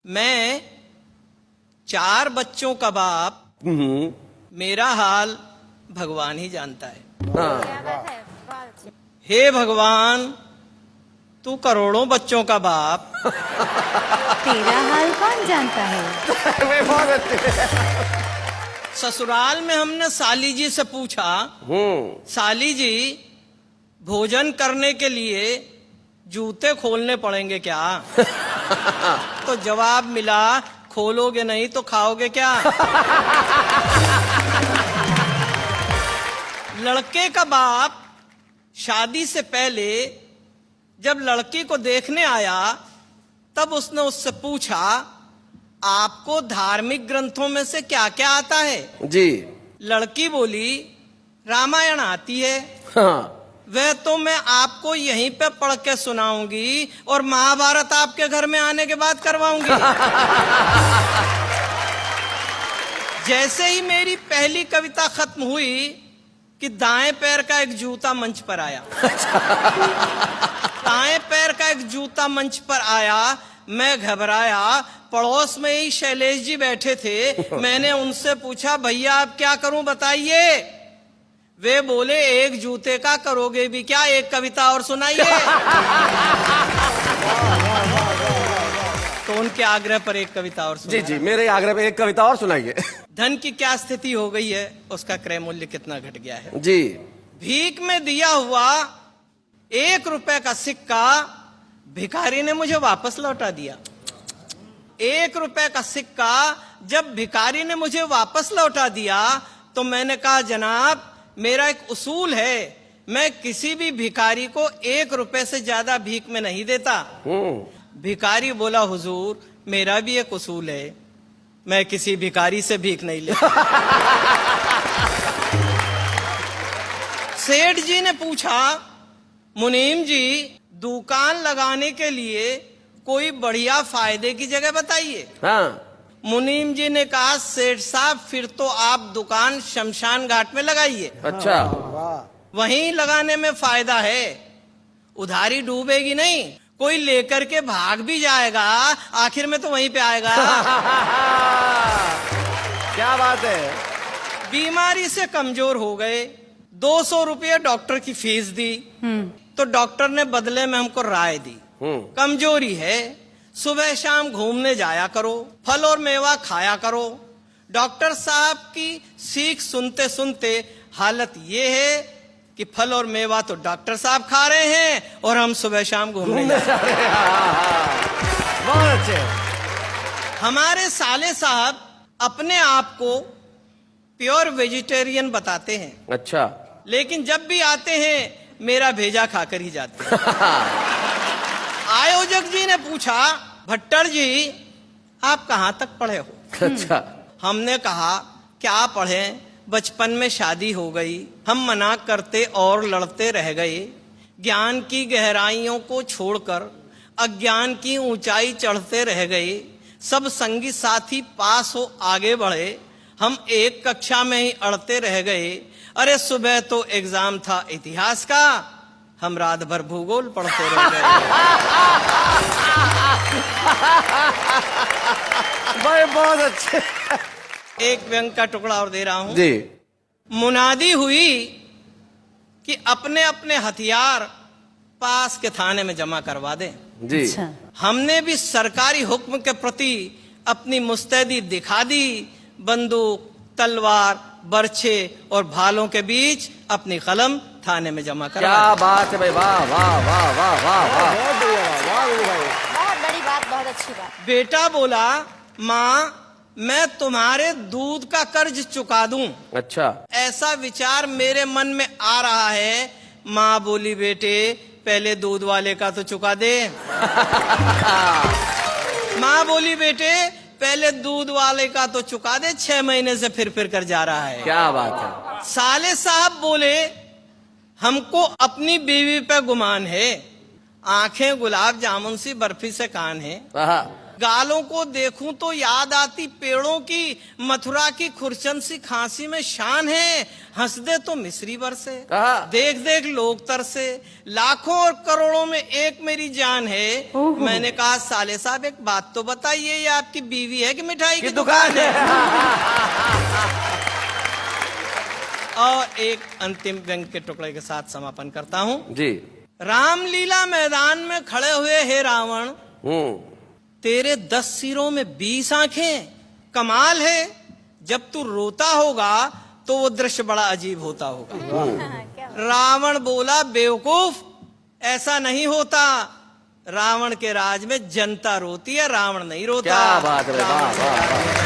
मैं 4 बच्चों का बाप, मेरा हाल भगवान ही जानता है। हे भगवान, तू करोड़ों बच्चों का बाप, तेरा हाल कौन जानता है। बहुत अच्छे। ससुराल में हमने साली जी से पूछा, साली जी भोजन करने के लिए जूते खोलने पड़ेंगे क्या? तो जवाब मिला, खोलोगे नहीं तो खाओगे क्या? लड़के का बाप शादी से पहले जब लड़की को देखने आया तब उसने उससे पूछा, आपको धार्मिक ग्रंथों में से क्या क्या आता है? जी। लड़की बोली, रामायण आती है। हाँ। वह तो मैं आपको यहीं पे पढ़ के सुनाऊंगी और महाभारत आपके घर में आने के बाद करवाऊंगी। जैसे ही मेरी पहली कविता खत्म हुई कि दाएं पैर का एक जूता मंच पर आया। दाएं पैर का एक जूता मंच पर आया, मैं घबराया। पड़ोस में ही शैलेश जी बैठे थे। मैंने उनसे पूछा, भैया आप क्या करूं बताइए? वे बोले, एक जूते का करोगे भी क्या, एक कविता और सुनाइए। तो उनके आग्रह पर एक कविता और जी जी, मेरे आग्रह पे एक कविता और सुनाइए। धन की क्या स्थिति हो गई है, उसका क्रय मूल्य कितना घट गया है। जी। भीख में दिया हुआ 1 रुपए का सिक्का भिखारी ने मुझे वापस लौटा दिया। 1 रुपए का सिक्का जब भिखारी ने मुझे वापस लौटा दिया तो मैंने कहा, जनाब मेरा एक उसूल है, मैं किसी भी भिखारी को 1 रुपए से ज्यादा भीख में नहीं देता। भिखारी बोला, हुजूर मेरा भी एक उसूल है, मैं किसी भिखारी से भीख नहीं लेता। सेठ जी ने पूछा, मुनीम जी दुकान लगाने के लिए कोई बढ़िया फायदे की जगह बताइए। हाँ। मुनीम जी ने कहा, सेठ साहब फिर तो आप दुकान शमशान घाट में लगाइए। अच्छा। वहीं लगाने में फायदा है, उधारी डूबेगी नहीं, कोई लेकर के भाग भी जाएगा आखिर में तो वहीं पे आएगा। क्या बात है। बीमारी से कमजोर हो गए, 200 रुपये डॉक्टर की फीस दी। तो डॉक्टर ने बदले में हमको राय दी, कमजोरी है, सुबह शाम घूमने जाया करो, फल और मेवा खाया करो। डॉक्टर साहब की सीख सुनते सुनते हालत ये है कि फल और मेवा तो डॉक्टर साहब खा रहे हैं और हम सुबह शाम घूमने जा रहे हैं। बहुत अच्छे। हमारे साले साहब अपने आप को प्योर वेजिटेरियन बताते हैं। अच्छा। लेकिन जब भी आते हैं मेरा भेजा खाकर ही जाते हैं। आयोजक जी ने पूछा, भट्टर जी आप कहां तक पढ़े हो? अच्छा। हमने कहा, क्या पढ़े, बचपन में शादी हो गई, हम मना करते और लड़ते रह गए। ज्ञान की गहराइयों को छोड़कर अज्ञान की ऊंचाई चढ़ते रह गए। सब संगी साथी पास हो आगे बढ़े, हम एक कक्षा में ही अड़ते रह गए। अरे सुबह तो एग्जाम था इतिहास का, हम रात भर भूगोल पढ़ते रह गए। भाई बहुत अच्छे। एक व्यंग का टुकड़ा और दे रहा हूं जी। मुनादी हुई कि अपने अपने हथियार पास के थाने में जमा करवा दें। जी। अच्छा। हमने भी सरकारी हुक्म के प्रति अपनी मुस्तैदी दिखा दी। बंदूक, तलवार, बर्छे और भालों के बीच अपनी कलम थाने में जमा करवा दी। क्या बात है भाई, वाह वाह वाह वाह वाह वाह। बहुत बढ़िया, वाह भाई। बहुत बड़ी बात, बहुत अच्छी बात। बेटा बोला, माँ मैं तुम्हारे दूध का कर्ज चुका दूं। अच्छा। ऐसा विचार मेरे मन में आ रहा है। माँ बोली, बेटे पहले दूध वाले का तो चुका दे। माँ बोली, बेटे पहले दूध वाले का तो चुका दे, 6 महीने से फिर कर जा रहा है। क्या बात है। साले साहब बोले, हमको अपनी बीवी पे गुमान है, आंखें गुलाब जामुन सी बर्फी से कान है, गालों को देखूं तो याद आती पेड़ों की, मथुरा की खुरचन सी खांसी में शान है, हंस दे तो मिस्री बरसे, कहा। देख देख लोग तरसे, लाखों और करोड़ों में एक मेरी जान है। ओहो। मैंने कहा साले साहब एक बात तो बताइए, ये आपकी बीवी है कि मिठाई की दुकान है? और एक अंतिम व्यंग के टुकड़े के साथ समापन करता हूं। जी। रामलीला मैदान में खड़े हुए हे रावण, हम्म। तेरे 10 सिरों में 20 आंखें, कमाल है। जब तू रोता होगा तो वो दृश्य बड़ा अजीब होता होगा। रावण बोला बेवकूफ, ऐसा नहीं होता। रावण के राज में जनता रोती है, रावण नहीं रोता। क्या बात है, वाह, रावण से वाह, राज वाह।